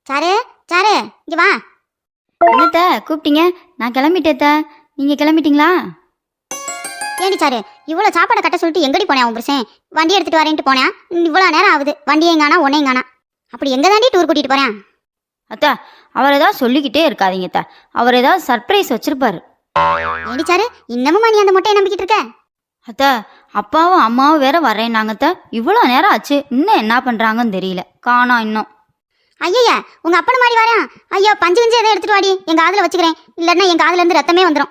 Sir sir இங்க வா. என்னத்த கூப்பிட்டீங்க? நான் கிளம்பிட்டேத்த. நீங்க கிளம்பிட்டீங்களா? ஏண்டி சாரு இவ்வளோ சாப்பாடை கட்ட சொல்லிட்டு எங்கடி போனேன் உன் புருஷன்? வண்டி எடுத்துட்டு வரேன்ட்டு போனேன். இவ்வளோ நேரம் ஆகுது, வண்டியும் காணா உன்னையும் காணா. அப்படி எங்க தாண்டி டூர் கூட்டிட்டு போறேன்? அத்தா, அவர் ஏதாவது சொல்லிக்கிட்டே இருக்காதீங்க அத்தா. அவர் ஏதாவது சர்ப்ரைஸ் வச்சிருப்பாரு. ஏண்டி சாரு இன்னமுமா நீ அந்த மொட்டையை நம்பிக்கிட்டு இருக்க? அத்தா, அப்பாவும் அம்மாவும் வேற வரேன்னாங்கத்த. இவ்வளோ நேரம் ஆச்சு, இன்னும் என்ன பண்றாங்கன்னு தெரியல. காணோம் இன்னும். ஐயா உங்க அப்பன மாதிரி வரேன். ஐயோ பஞ்சு கிஞ்சு எதை எடுத்துட்டு வாடி, எங்க காதுல வச்சுக்கிறேன். இல்லைன்னா என் காதுல இருந்து ரத்தமே வந்துடும்.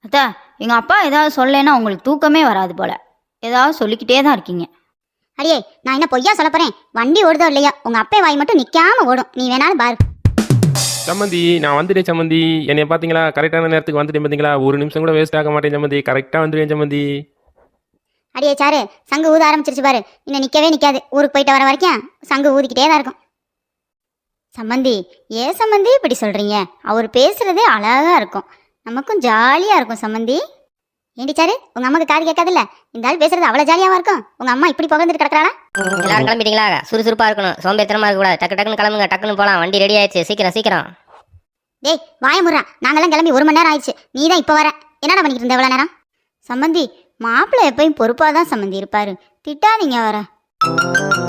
அத்தா, எங்க அப்பா ஏதாவது சொல்லலைன்னா உங்களுக்கு தூக்கமே வராது போல. ஏதாவது சொல்லிக்கிட்டே தான் இருக்கீங்க. அடியே நான் என்ன பொய்யா சொல்ல போறேன்? வண்டி ஓடுதோ இல்லையா, உங்க அப்பே வாய் மட்டும் நிக்காம ஓடும். நீ வேணாலும் பாரு. சம்மந்தி, நான் வந்துட்டேன் சம்மந்தி. என்னை பார்த்தீங்களா? கரெக்டான நேரத்துக்கு வந்துட்டேன் பார்த்தீங்களா? ஒரு நிமிஷம் கூட வேஸ்ட் ஆக மாட்டேன் சம்மந்தி. கரெக்டாக வந்துடுவேன் சம்மந்தி. அடியே சாரு சங்கு ஊத ஆரம்பிச்சிருச்சு பாரு. இன்னும் நிக்கவே நிக்காது. ஊருக்கு போயிட்டு வர வரைக்கும் சங்கு ஊதிக்கிட்டே தான் இருக்கும். சம்மந்தி ஏன் சம்மந்தி இப்படி சொல்றீங்க? அவர் பேசுறதே அழகா இருக்கும், நமக்கும் ஜாலியா இருக்கும் சம்மந்தி. ஏண்டி சாரு உங்க அம்மாக்கு காது கேட்காதுல்ல? இந்த ஆள் பேசுறது அவ்வளவு ஜாலியாவா இருக்கும். உங்க அம்மா இப்படி புகழ்ந்துட்டு கிடக்குறாளா? எல்லாரும் கிளம்பிட்டீங்களா? சுறுசுறுப்பா இருக்கணும், சோம்பேறித்தனமா இருக்கக்கூடாது. டக்கு டக்குன்னு கிளம்புங்க, டக்குன்னு போலாம். வண்டி ரெடி ஆயிடுச்சு, சீக்கிரம் சீக்கிரம். டேய் வாய முறா, நாங்கெல்லாம் கிளம்பி 1 மணி நேரம் ஆயிடுச்சு. நீ தான் இப்போ வர. என்னடா பண்ணிக்கிட்டு இருந்த எவ்வளோ நேரம்? சம்மந்தி மாப்பிள்ளை எப்பயும் பொறுப்பாக தான் சம்மந்தி இருப்பாரு, திட்டாதீங்க வர.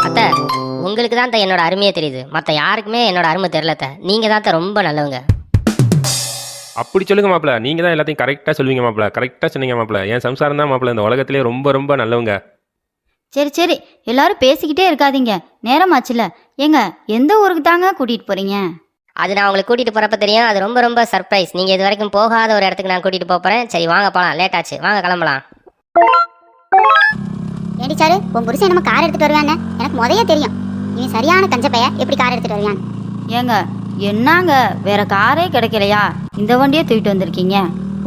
அத்தை, உங்களுக்கு தான் என்னோட அருமையே தெரியுது, மற்ற யாருக்குமே என்னோட அருமை தெரியலத்த. நீங்க தான் ரொம்ப நல்லவங்க. அப்படி சொல்லுங்க மாப்பிள்ள. நீங்கள் தான் எல்லாத்தையும் கரெக்டாக சொல்லுவீங்க மாப்பிள்ள. கரெக்டாக சொன்னீங்க மாப்பிள்ள. என் சம்சாரம் தான் மாப்பிள்ள இந்த உலகத்திலே ரொம்ப ரொம்ப நல்லவங்க. சரி சரி, எல்லாரும் பேசிக்கிட்டே இருக்காதீங்க, நேரமாச்சுல. ஏங்க எந்த ஊருக்கு தாங்க கூட்டிட்டு போறீங்க? அது நான் உங்களுக்கு கூட்டிட்டு போறப்ப தெரியும். அது ரொம்ப ரொம்ப சர்ப்ரைஸ். நீங்க இது வரைக்கும் போகாத ஒரு இடத்துக்கு நான் கூட்டிட்டு போறேன். சரி வாங்க போலாம், லேட் ஆச்சு, வாங்க கிளம்பலாம். ஏண்டி சாரு உன் புருஷன் நம்ம கார் எடுத்துட்டு வருவான்னு எனக்கு முதைய தெரியும். இவன் சரியான கஞ்ச பைய, எப்படி கார் எடுத்துட்டு வருவான்? ஏங்க என்னங்க, வேற காரே கிடைக்கலையா? இந்த வண்டியே தூக்கிட்டு வந்திருக்கீங்க,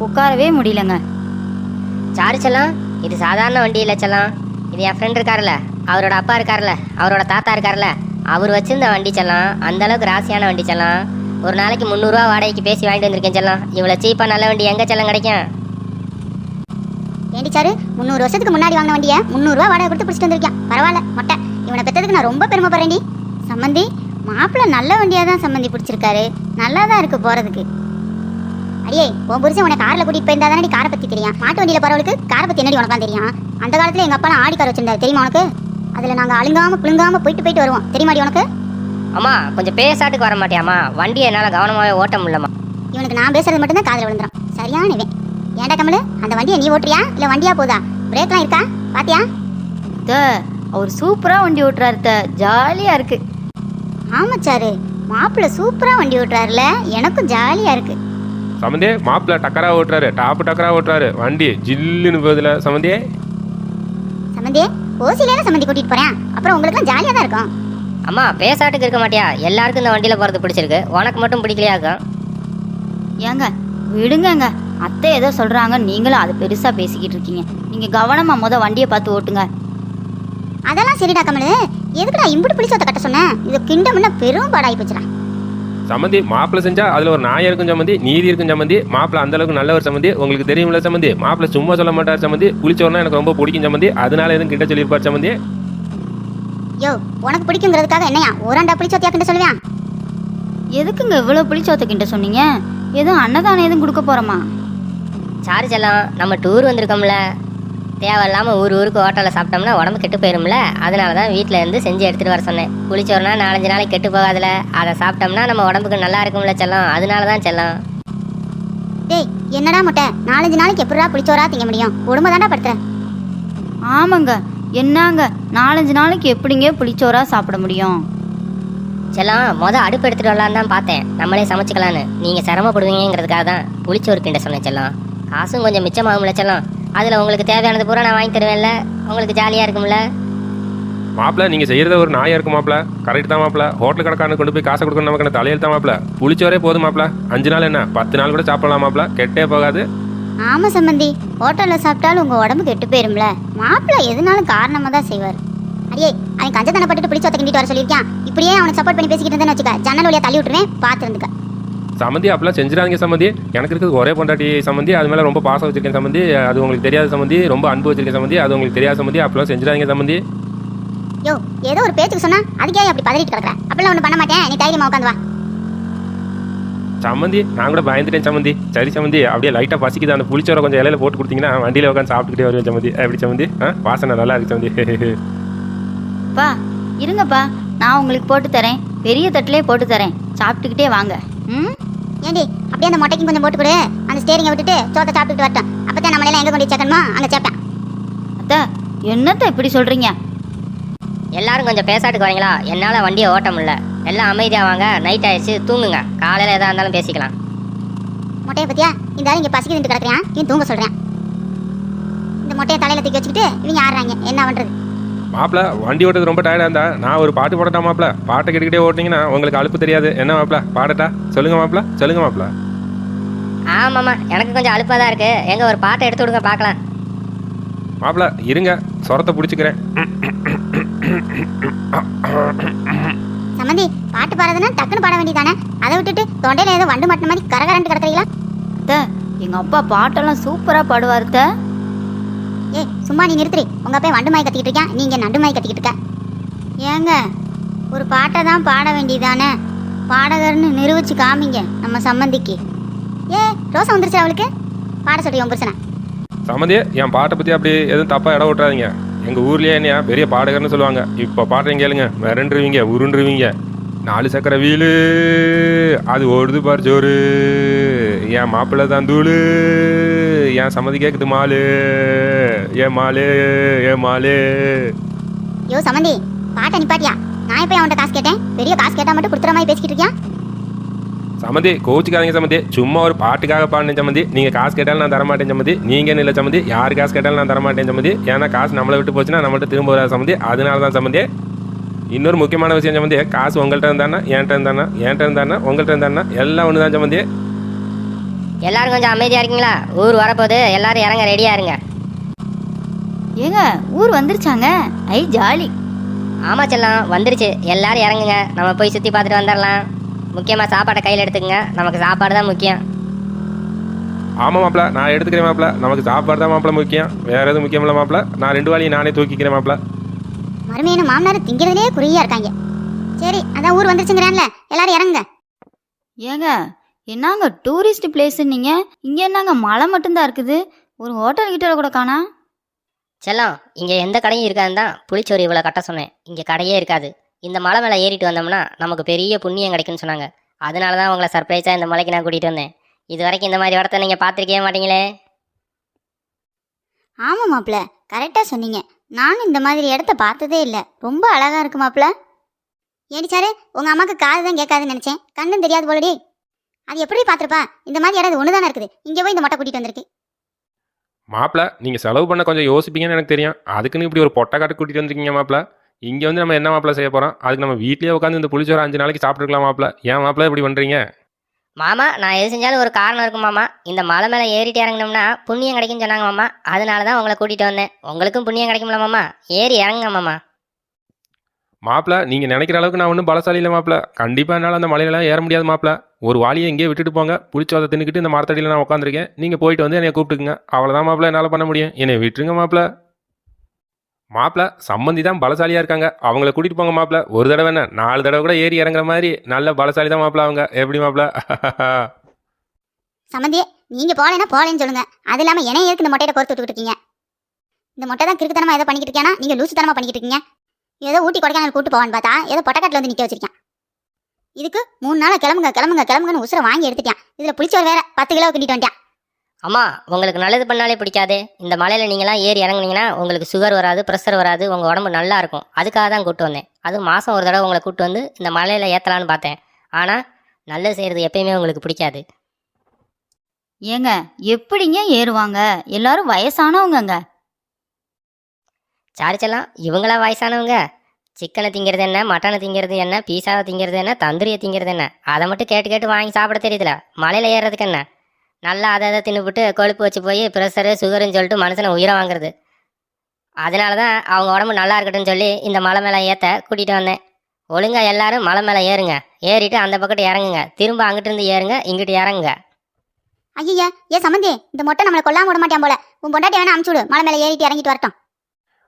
உட்காரவே முடியலங்க. சாரி செல்லம், இது சாதாரண வண்டி இல்லை செல்லம். இது என் ஃப்ரெண்ட் இருக்காருல்ல, அவரோட அப்பா இருக்காருல்ல, அவரோட தாத்தா இருக்காருல்ல, அவர் வச்சிருந்த வண்டி செல்லம். அந்த அளவுக்கு ராசியான வண்டி செல்லம். ஒரு நாளைக்கு 300 ரூபா வாடகைக்கு பேசி வாங்கிட்டு வந்திருக்கேன் செல்லம். இவ்வளோ சீப்பாக நல்ல வண்டி எங்கே செல்லம் கிடைக்கும்? ஏண்டி சாரு 300 வருஷத்துக்கு முன்னாடி வாங்கின வண்டியை 300 ரூபா வாடகை கொடுத்து பிடிச்சிட்டு வந்திருக்கான். பரவாயில்ல மொட்டை, இவனை பெற்றதுக்கு நான் ரொம்ப பெருமைப்படுறேன்டி. சம்மந்தி மாப்பிள்ளை நல்ல வண்டியாக தான் சம்மந்தி பிடிச்சிருக்காரு, நல்லா தான் இருக்கு போகிறதுக்கு. அடியே உன் புருஷன் உனக்கு காரில் கூட்டிகிட்டு போயிருந்தா தானே காரை பற்றி தெரியும். மாட்டு வண்டியில் போகிறவளுக்கு காரை பற்றி என்னடி உனக்கு தான் தெரியும். அந்த காலத்தில் எங்கள் அப்பா ஆடி கார் வச்சிருந்தாரு தெரியுமா உனக்கு? அதில் நாங்கள் அழுங்காமல் புழுங்காமல் போயிட்டு வருவோம் தெரியுமாடி உனக்கு? அம்மா கொஞ்சம் பேசாட்டுக்கு வர மாட்டியாம்மா? வண்டியை என்னால் கவனமாகவே ஓட்ட முடியலம்மா. இவனுக்கு நான் பேசுறது மட்டும்தான் காதில் விழுந்துடும். சரியான இவன். ஏன்டா கமலு, அந்த வண்டியை நீ ஓட்டுறியா இல்லை வண்டியா போதா? பிரேக்லாம் இருக்கா பாத்தியா? அவர் சூப்பரா வண்டி ஓட்டுறாரு, ஜாலியா இருக்கு. ஆமாச்சாரு மாப்பிள்ளை சூப்பரா வண்டி ஓட்டுறாருல, எனக்கும் ஜாலியா இருக்கு. சம்மந்தியே மாப்பிள்ள டக்கரா ஓட்டுறாரு, டாப்பு டக்கரா ஓட்டுறாரு. வண்டி ஜில்லுன்னு போகுதுல சம்மந்தியே. சம்மந்தியே ஓசியில சம்மந்தி கூட்டிட்டு போறேன், அப்புறம் உங்களுக்கு ஜாலியா தான் இருக்கும். அம்மா பேசாட்டுக்கு இருக்க மாட்டியா? எல்லாருக்கும் இந்த வண்டியில் போகிறது பிடிச்சிருக்கு, உனக்கு மட்டும் பிடிக்கலையா இருக்கும்? ஏங்க விடுங்கங்க, அத்தை ஏதோ சொல்றாங்க, நீங்களும் அது பெருசா பேசிக்கிட்டு இருக்கீங்க. நீங்க கவனமா வண்டியை பார்த்து ஓட்டுங்க. அதெல்லாம் சரிடா கமலு, எதுக்குடா இம்புட்டு பிடிச்சத கட்ட சொன்னேன்? இது கிண்டம்னா பெரும் பாடாகி போச்சுடா. சம்மந்தி மாப்பிள்ள செஞ்சா அதில் ஒரு நாயம் இருக்கும் சம்மந்தி, நீதி இருக்கும் சம்மந்தி. மாப்பிள்ள அந்த அளவுக்கு நல்ல ஒரு சம்மந்தி, உங்களுக்கு தெரியுமில்ல சம்மந்தி. மாப்பிள்ள சும்மா சொல்ல மாட்டார் சம்மந்தி, குளிச்சோன்னா எனக்கு ரொம்ப பிடிக்கும் சம்மந்தி, அதனால எதுவும் கிட்ட சொல்லியிருப்பார் சம்மந்தி. யோ உனக்கு பிடிக்குங்கிறதுக்காக என்னையா ஓராண்டா பிடிச்சோத்தியா கிட்ட சொல்லுவேன்? எதுக்குங்க இவ்வளவு பிடிச்சோத்த கிட்ட சொன்னீங்க? எதுவும் அன்னதானம் எதுவும் கொடுக்க போறோமா? சாரி செல்லம், நம்ம டூர் வந்திருக்கோம்ல, தேவையில்லாமல் ஊருக்கு ஹோட்டலில் சாப்பிட்டோம்னா உடம்பு கெட்டு போயிரும்ல. அதனால தான் வீட்டில் இருந்து செஞ்சு எடுத்துகிட்டு வர சொன்னேன். குளிச்சோர்னா 4-5 நாளைக்கு கெட்டு போகாதுல, அதை சாப்பிட்டோம்னா நம்ம உடம்புக்கு நல்லா இருக்கும்ல செல்லம், அதனால தான் செல்லம். டேய் என்னடா முட்டை, 4-5 நாளைக்கு எப்படிடா பிடிச்சோரா திங்க முடியும்? உடம்பு தாண்டா படுத்துற. ஆமாங்க, என்னங்க 4-5 நாளைக்கு எப்படிங்க புளிச்சோரா சாப்பிட முடியும்? செல்லம் அடுப்பு எடுத்துகிட்டு வரலான்னு தான் பார்த்தேன், நம்மளே சமைச்சிக்கலான்னு. நீங்கள் சிரமப்படுவீங்கிறதுக்காக தான் புளிச்சோறு கிண்ட சொன்னேன் செல்லம். காசும் கொஞ்சம் மிச்சமாகும்ல செல்லம், அதில் உங்களுக்கு தேவையானது பூரா நான் வாங்கி தருவேன்ல, உங்களுக்கு ஜாலியாக இருக்கும்ல. மாப்பிள்ள நீங்கள் செய்கிறத ஒரு நாயா இருக்கும் மாப்பிள்ள. கரெக்ட் தான் மாப்பிள்ள. ஹோட்டல் கடைக்காரனு கொண்டு போய் காசை கொடுக்கணும், நமக்கு தலையில் தான் மாப்பிள்ள. புளிச்சோரே போதும் மாப்பிள்ள. 5 நாள் என்ன 10 நாள் கூட சாப்பிடலாம் மாப்பிள்ள, கெட்டே போகாது. ஆமா சம்பந்தி, ஹோட்டல்ல சாப்பிட்டாலும் உங்க உடம்பு கெட்டு போயிரும்ல. மாப்பிள்ளை எதுனாலும் காரணமா தான் செய்வார். அடியே அவன் கஞ்சத்தனை பட்டுட்டு பிடிச்சோத்த கிண்டிட்டு வர சொல்லியிருக்கான். இப்படியே அவனுக்கு சப்போர்ட் பண்ணி பேசிக்கிட்டு இருந்தேன்னு வச்சுக்க, ஜன்னல் வழியா தள்ளி விட்டுருவேன், பார்த்து இருந்துக்க. சம்மந்தி அப்படிலாம் செஞ்சிடாதீங்க சம்மந்தி. எனக்கு இருக்கிறது ஒரே பொண்டாட்டி சம்மந்தி, அது மேலே ரொம்ப பாசம் வச்சிருக்கேன் சம்மந்தி, அது உங்களுக்கு தெரியாத சம்மந்தி. ரொம்ப அன்பு வச்சிருக்கேன் சம்மந்தி, அது உங்களுக்கு தெரியாத சம்மந்தி. அப்படிலாம் செஞ்சிடாதீங்க சம்மந்தி. யோ ஏதோ ஒரு பேச்சுக்கு சொன்னா அதுக்கே அப்படி பதறிட்டு கிடக்குற. அப்படிலாம் ஒன்றும் பண்ண மாட்டேன், நீ தைரியமா உட்காந்து வா. சம்மந்தி நான் கூட பயந்துட்டேன் சம்மந்தி. சரி சம்மந்தி, அப்படியே லைட்டாக பசிக்குது, அந்த புளிச்சோரை கொஞ்சம் இலையில போட்டு கொடுத்தீங்கன்னா வண்டியில் உட்காந்து சாப்பிட்டுக்கிட்டே வருவேன் சம்மந்தி. எப்படி சம்மந்தி? வாசனை நல்லா இருக்கு சம்மந்தி. பா இருங்கப்பா, நான் உங்களுக்கு போட்டு தரேன், பெரிய தட்டிலே போட்டு தரேன், சாப்பிட்டுக்கிட்டே வாங்க. ம் ஏண்டி அப்படியே அந்த மொட்டைக்கும் கொஞ்சம் போட்டு கொடு. அந்த ஸ்டேரிங்கை விட்டுட்டு சோத்தை சாப்பிட்டுட்டு வரட்டும். அப்பதான் நம்மளெல்லாம் எங்கே கொண்டு சேர்க்கணுமோ அங்கே சேர்ப்பேன். அத்தை என்னத்த இப்படி சொல்கிறீங்க? எல்லாரும் கொஞ்சம் பேசாட்டுக்கு வரீங்களா? என்னால் வண்டியை ஓட்ட முடியல. எல்லாம் அமைதியாக வாங்க, நைட் ஆயிடுச்சு, தூங்குங்க. காலையில் எதாக இருந்தாலும் பேசிக்கலாம். மொட்டையை பத்தியா இந்த ஆள் இங்கே பசிக்குதுன்ட்டு கிடக்குறான், இவன் தூங்க சொல்கிறேன். இந்த மொட்டையை தலையில் தூக்கி வச்சுக்கிட்டு இவங்க ஆடுறாங்க, என்ன பண்ணுறது? மாப்பிள்ள வண்டி ஓட்டுறது ரொம்ப டயர்டாக இருந்தா நான் ஒரு பாட்டு போடட்டா மாப்பிள்ள? பாட்டை கேட்டுக்கிட்டே ஓட்டினீங்கன்னா உங்களுக்கு அலுப்பு தெரியாது. என்ன மாப்பிள்ள, பாடட்டா? சொல்லுங்க மாப்பிள்ள, சொல்லுங்க மாப்பிள்ள. ஆமாம்மா, எனக்கு கொஞ்சம் அலுப்பாக தான் இருக்குது. எங்கே ஒரு பாட்டை எடுத்து விடுங்க பார்க்கலாம். மாப்பிள்ள இருங்க, சொரத்தை பிடிச்சிக்கிறேன். சம்மந்தி பாட்டு பாடுறதுன்னா டக்குன்னு பாட வேண்டியதானே? அதை விட்டுட்டு தொண்டையில ஏதோ வண்டு மாட்டின மாதிரி கரகரன்ட்டு கிடக்குறீங்களா? அத்தை எங்கள் அப்பா பாட்டெல்லாம் சூப்பராக பாடுவார் அத்தை. ஏ சும்மா நீ நிறுத்துறி. உங்க அப்பா வண்டு மாய் கத்திக்கிட்டு இருக்கேன், நீங்க நண்டு மாய் கத்திக்கிட்டு இருக்க. ஏங்க ஒரு பாட்டை தான் பாட வேண்டியதானே? பாடகர்னு நிரூபிச்சு காமிங்க நம்ம சம்மந்திக்கு. ஏ ரோசா வந்துருச்சு அவளுக்கு, பாட சொல்லி உன் புருஷனை. சம்மந்தி என் பாட்டை பற்றி அப்படி எதுவும் தப்பாக இடம் விட்டுறாதீங்க. எங்கள் ஊர்லேயே என்னையா பெரிய பாடகர்னு சொல்லுவாங்க. இப்போ பாடுறீங்க கேளுங்க, மிரண்டுருவீங்க, உருண்டுருவீங்க. 4 சக்கரை வீலு அது ஓடுது பார் ஜோரு, என் மாப்பிள்ளை தான் தூளு, என் சம்மதி கேட்குது மாலு, ஏ மாலு, ஏ மாலு. யோ சம்மந்தி பாட்டை நிப்பாட்டியா? நான் இப்போ அவன்கிட்ட காசு கேட்டேன், பெரிய காசு கேட்டா மட்டும் கொடுத்துற மாதிரி பேசிக்கிட்டு இருக்கியா? சம்மந்தி கோச்சிக்காதீங்க சம்மந்தி, சும்மா ஒரு பாட்டுக்காக பாடினேன் சம்மந்தி. நீங்கள் காசு கேட்டாலும் நான் தரமாட்டேன் சம்மந்தி. நீங்கள் இல்லை சம்மந்தி, யார் காசு கேட்டாலும் நான் தரமாட்டேன் சம்மந்தி. ஏன்னா காசு நம்மளை விட்டு போச்சுன்னா நம்மள்ட்ட திரும்ப வராது சம்மந்தி. அதனால தான் சம்மந்தி. இன்னொரு முக்கியமான விஷயம் சம்மந்தி, காசு உங்கள்கிட்ட இருந்தானா, என்கிட்ட இருந்தானா, என்கிட்ட இருந்தானா, உங்கள்கிட்ட இருந்தானா எல்லாம் ஒன்று தான் சம்மந்தி. எல்லாரும் கொஞ்சம் அமைதியாக இருக்கீங்களா? ஊர் வரப்போகுது, எல்லாரும் இறங்க ரெடியாக இருங்க. ஏங்க ஊர் வந்துருச்சாங்க, ஐ ஜாலி. ஆமாம் செல்லம் வந்துருச்சு, எல்லாரும் இறங்குங்க, நம்ம போய் சுற்றி பார்த்துட்டு வந்துடலாம். முக்கியமாக சாப்பாட்டை கையில் எடுத்துக்கங்க, நமக்கு சாப்பாடு தான் முக்கியம். ஆமாம் மாப்பிள்ள, நான் எடுத்துக்கிறேன் மாப்பிள்ள. நமக்கு சாப்பாடு தான் மாப்பிள்ள முக்கியம், வேறு எதுவும் முக்கியம் இல்லை மாப்பிள்ள. நான் 2 வாளியும் நானே தூக்கிக்கிறேன் மாப்பிள்ள. மருமையான மாமனார் திங்கிறதுலேயே குறியா இருக்காங்க. சரி அதான் ஊர் வந்துருச்சுங்கிறான்ல, எல்லாரும் இறங்குங்க. ஏங்க என்னங்க டூரிஸ்ட் பிளேஸுன்னீங்க, இங்கே என்னங்க மழை மட்டும்தான் இருக்குது, ஒரு ஹோட்டல் கிட்ட கூட காணா. செல்லம் இங்கே எந்த கடையும் இருக்காதுன்னு தான் புளிச்சோறு இவ்வளோ கட்ட சொன்னேன். இங்கே கடையே இருக்காது. இந்த மலை மேலே ஏறிட்டு வந்தோம்னா நமக்கு பெரிய புண்ணியம் கிடைக்குன்னு சொன்னாங்க. அதனால தான் உங்களை சர்ப்ரைஸாக இந்த மலைக்கு நான் கூட்டிகிட்டு வந்தேன். இது வரைக்கும் இந்த மாதிரி இடத்த நீங்கள் பார்த்துருக்கவே மாட்டீங்களே. ஆமாம் மாப்பிள்ள, கரெக்டாக சொன்னீங்க. நானும் இந்த மாதிரி இடத்த பார்த்ததே இல்லை. ரொம்ப அழகாக இருக்கு மாப்பிள்ள. ஏடி சாரு, உங்கள் அம்மாவுக்கு காது தான் கேட்காதுன்னு நினச்சேன், கண்ணும் தெரியாது போலடி. அது எப்படி பார்த்துருப்பா? இந்த மாதிரி இடம் ஒன்று தானே இருக்குது, இங்கே போய் இந்த மொட்டை கூட்டிகிட்டு வந்திருக்கு. மாப்பிள்ள நீங்கள் செலவு பண்ண கொஞ்சம் யோசிப்பீங்கன்னு எனக்கு தெரியும். அதுக்குன்னு இப்படி ஒரு பொட்டை காட்டு கூட்டிகிட்டு வந்திருக்கீங்க மாப்பிள்ள. இங்கே வந்து நம்ம என்ன மாப்பிள்ள செய்ய போகிறோம்? அதுக்கு நம்ம வீட்லேயே உட்காந்து இந்த புளிச்சோறு 5 நாளைக்கு சாப்பிட்டுருக்கலாம் மாப்பிள்ள. ஏன் மாப்பிள்ள இப்படி பண்ணுறீங்க? மாமா நான் எது செஞ்சாலும் ஒரு காரணம் இருக்கும் மாமா. இந்த மலை மேலே ஏறிட்டு இறங்கினோம்னா புண்ணியம் கிடைக்குன்னு சொன்னாங்க மாமா. அதனால தான் உங்களை கூட்டிகிட்டு வந்தேன். உங்களுக்கும் புண்ணியம் கிடைக்கும்ல மாமா, ஏறி இறங்குங்க மாமா. மாப்பிள்ள நீங்கள் நினைக்கிற அளவுக்கு நான் ஒன்றும் பலசாலி இல்லை மாப்பிள்ள. கண்டிப்பாக என்னால் அந்த மலையிலலாம் ஏற முடியாது மாப்பிள்ள. ஒரு வாளியை எங்கேயே விட்டுட்டு போங்க, புளிச்சோதை தின்னுக்கிட்டு இந்த மரத்தடியில் நான் உட்காந்துருக்கேன். நீங்கள் போயிட்டு வந்து என்னை கூப்பிட்டுக்குங்க, அவ்வளோதான் மாப்பிள்ள என்னால் பண்ண முடியும். என்னை விட்டுருங்க மாப்பிள்ள. மாப்பிள்ள சம்மந்தி தான் பலசாலியாக இருக்காங்க, அவங்கள கூட்டிகிட்டு போங்க மாப்பிள்ள. ஒரு தடவை என்ன 4 தடவை கூட ஏறி இறங்குற மாதிரி நல்ல பலசாலி தான் மாப்பிள்ள அவங்க. எப்படி மாப்பிள்ள? சம்மந்தியே நீங்கள் போகலைன்னா போகலன்னு சொல்லுங்க. அது இல்லாமல் என்னைய எதுக்கு இந்த மொட்டையை கோர்த்து விட்டுக்கிட்டு இருக்கீங்க? இந்த மொட்டை தான் கிறுக்குத்தனமாக ஏதோ பண்ணிக்கிட்டு இருக்கேன்னா, நீங்கள் லூசுத்தனமாக பண்ணிக்கிட்டு இருக்கீங்க. ஏதோ ஊட்டி கொடைக்கானல் கூட்டு போவான்னு பார்த்தா ஏதோ பொட்டக்காட்டில் வந்து நிற்க வச்சிருக்கேன். இதுக்கு 3 நாளாக கிளம்புங்க கிளம்புங்க கிளம்புங்கன்னு உசுரை வாங்கி எடுத்துட்டேன். இதில் புளிச்சோறு வேற 10 கிலோ கிண்டிட்டு வந்துட்டேன். அம்மா உங்களுக்கு நல்லது பண்ணாலே பிடிக்காது. இந்த மலையில் நீங்களாம் ஏறி இறங்குனீங்கன்னா உங்களுக்கு சுகர் வராது, ப்ரெஷர் வராது, உங்கள் உடம்பு நல்லா இருக்கும். அதுக்காக தான் கூப்பிட்டு வந்தேன். அதுவும் மாதம் ஒரு தடவை உங்களை கூப்பிட்டு வந்து இந்த மலையில் ஏற்றலான்னு பார்த்தேன். ஆனால் நல்லது செய்கிறது எப்பயுமே உங்களுக்கு பிடிக்காது. ஏங்க எப்படிங்க ஏறுவாங்க? எல்லாரும் வயசானவங்கங்க. சாரிச்செல்லாம் இவங்களா வயசானவங்க? சிக்கனை திங்கிறது என்ன, மட்டனை திங்கிறது என்ன, பீஸாவை திங்கிறது என்ன, தந்தூரியை திங்கிறது என்ன, அதை மட்டும் கேட்டு கேட்டு வாங்கி சாப்பிட தெரியுதுல. மலையில் ஏறுறதுக்கு என்ன? நல்லா அதை தின்னுபிட்டு கொழுப்பு வச்சு போய் ப்ரெஷரு சுகருன்னு சொல்லிட்டு மனுஷனை உயிரை வாங்குறது. அதனால தான் அவங்க உடம்பு நல்லா இருக்கட்டும்னு சொல்லி இந்த மலை மேலே ஏற்ற கூட்டிகிட்டு வந்தேன். ஒழுங்கா எல்லாரும் மலை மேலே ஏறுங்க, ஏறிட்டு அந்த பக்கத்து இறங்குங்க, திரும்ப அங்கிட்டு இருந்து ஏறுங்க, இங்கிட்டு இறங்குங்க. ஐயா ஏன் சம்மந்தி, இந்த மொட்டை நம்மளை கொல்லாம விட மாட்டான் போல. உன் பொண்டாட்டி வேணா அமுச்சு விடு, மலை மேலே ஏறிட்டு இறங்கிட்டு வரட்டும்.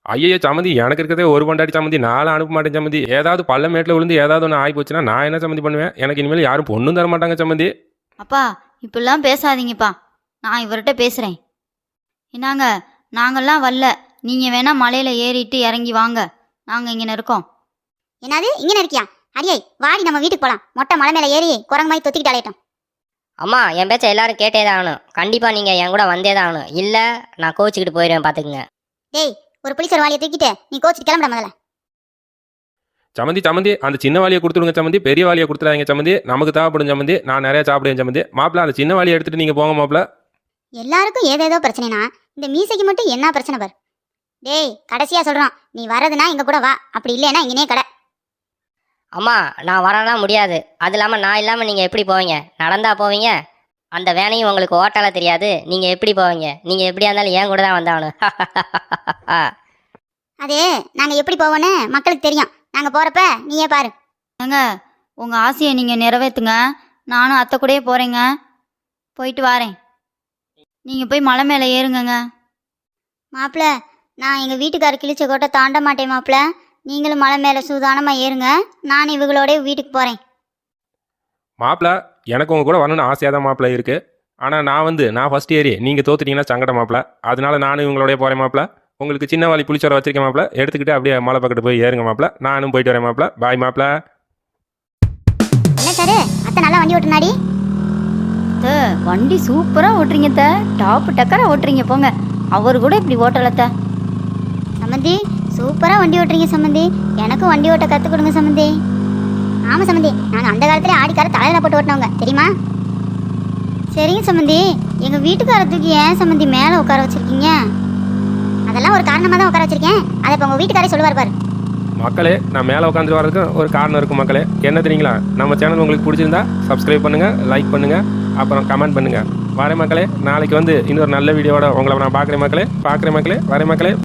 ஐயோ சம்மந்தி, எனக்கு இருக்கிறதே ஒரு பொண்டாட்டி சம்மந்தி, நானும் அனுப்ப மாட்டேன் சம்மந்தி. ஏதாவது பள்ளமேட்டில் விழுந்து ஏதாவது ஒன்று ஆகி போச்சுன்னா நான் என்ன சம்மந்தி பண்ணுவேன்? எனக்கு இனிமேல் யாரும் பொண்ணும் தர மாட்டாங்க சம்மந்தி. அப்பா இப்படிலாம் பேசாதீங்கப்பா, நான் இவர்கிட்ட பேசுகிறேன். என்னங்க, நாங்கள்லாம் வரல, நீங்கள் வேணா மலையில் ஏறிட்டு இறங்கி வாங்க, நாங்கள் இங்கே இருக்கோம். என்னது இங்கே இருக்கியா? அடியே வாடி, நம்ம வீட்டுக்கு போலாம். மொட்டை மலை மேல ஏறி குரங்கு மாதிரி தொத்திக்கிட்டு அலையட்டும். அம்மா என் பேச்ச எல்லாரும் கேட்டே தான் ஆகணும். கண்டிப்பாக நீங்கள் என் கூட வந்தே தான் ஆகணும். இல்லை நான் கோச்சிக்கிட்டு போயிடுவேன் பார்த்துக்குங்க. டேய், ஒரு புளிச்சர் வாளியை தூக்கிட்டு நீ கோச்சிட்டு கிளம்புற முதல்ல. சம்மந்தி சம்மந்தி, அந்த சின்ன வாளியை கொடுத்துடுங்க சம்மந்தி, பெரிய வாளியை கொடுத்துடாதீங்க சம்மந்தி. நமக்கு தேவைப்படும் சம்மந்தி, நான் நிறையா சாப்பிடுவேன் சம்மந்தி. மாப்பிள்ள அந்த சின்ன வாளியை எடுத்துட்டு நீங்கள் போங்க மாப்பிள்ள. எல்லாருக்கும் ஏதேதோ பிரச்சனைனா இந்த மீசைக்கு மட்டும் என்ன பிரச்சனை பார். டேய், கடைசியா சொல்றோம், நீ வரதுன்னா எங்க கூட வா, அப்படி இல்லைன்னா இங்கனே கடை. அம்மா நான் வரலாம் முடியாது. அது இல்லாமல் நான் இல்லாமல் நீங்கள் எப்படி போவீங்க? நடந்தா போவீங்க? அந்த வேனையும் உங்களுக்கு ஓட்டால தெரியாது. நீங்கள் எப்படி போவீங்க? நீங்கள் எப்படியா இருந்தாலும் ஏன் கூட தான் வந்தாகணும். அது நாங்க எப்படி போவோன்னு மக்களுக்கு தெரியும். நாங்க போறப்ப நீயே பாரு. ஏங்க, உங்கள் ஆசையை நீங்கள் நிறைவேற்றுங்க, நானும் அத்தை கூடயே போகிறேங்க. போயிட்டு வரேன், நீங்கள் போய் மலை மேலே ஏறுங்கங்க. மாப்பிள்ள, நான் எங்க வீட்டுக்கார கிழிச்ச கோட்டை தாண்ட மாட்டேன் மாப்பிள்ள. நீங்களும் மலை மேல சூதானமா ஏறுங்க, நான் இவங்களோட வீட்டுக்கு போறேன். மாப்பிள்ள, எனக்கு உங்க கூட வரணும்னு ஆசையாக தான் மாப்பிள்ள இருக்கு. ஆனால் நான் ஃபர்ஸ்ட் ஏறி நீங்கள் தோத்துட்டீங்கன்னா சங்கடம் மாப்பிள்ள. அதனால நானும் இவங்களோடய போகிறேன் மாப்பிள்ள. உங்களுக்கு சின்ன வாளி புளிச்சோரை வச்சிருக்கேன் மாப்பிள்ள, எடுத்துக்கிட்டு அப்படியே மலை பக்கத்து போய் ஏறுங்க மாப்பிள்ள. நானும் போயிட்டு வரேன் மாப்பிள்ள. பாய் மாப்பிள்ள. என்ன சாரு, அத்தை நல்லா வண்டி ஓட்டுனாடி. அத்தை வண்டி சூப்பராக ஓட்டுறீங்க அத்தை, டாப்பு டக்கராக ஓட்டுறீங்க போங்க. அவர் கூட இப்படி ஓட்டலத்த. சம்மந்தி, சூப்பரா வண்டி ஓட்டுறீங்க சம்மந்தி. எனக்கும் வண்டி ஓட்ட கற்றுக் கொடுங்க சம்மந்தி. ஆமா சம்மந்தி, நாங்கள் அந்த காலத்துல ஆடிக்கார தலையில போட்டு ஓட்டினவங்க தெரியுமா? சரிங்க சம்மந்தி, எங்கள் வீட்டுக்காரத்துக்கு ஏன் சம்மந்தி மேலே உட்கார வச்சிருக்கீங்க? அதெல்லாம் ஒரு காரணமாக தான் உட்கார வச்சிருக்கேன். அதை இப்போ உங்கள் வீட்டுக்காரே சொல்லுவார் பாரு. மக்களே, நான் மேலே உட்காந்து வர்றதுக்கு ஒரு காரணம் இருக்கும் மக்களே. என்ன தெரியுங்களா? நம்ம சேனல் உங்களுக்கு பிடிச்சிருந்தா சப்ஸ்கிரைப் பண்ணுங்கள், லைக் பண்ணுங்கள், அப்புறம் கமெண்ட் பண்ணுங்கள். வரேன் மக்களே, நாளைக்கு வந்து இன்னொரு நல்ல வீடியோட உங்களை நான் பார்க்குறேன் மக்களே. வரேன் மக்களே.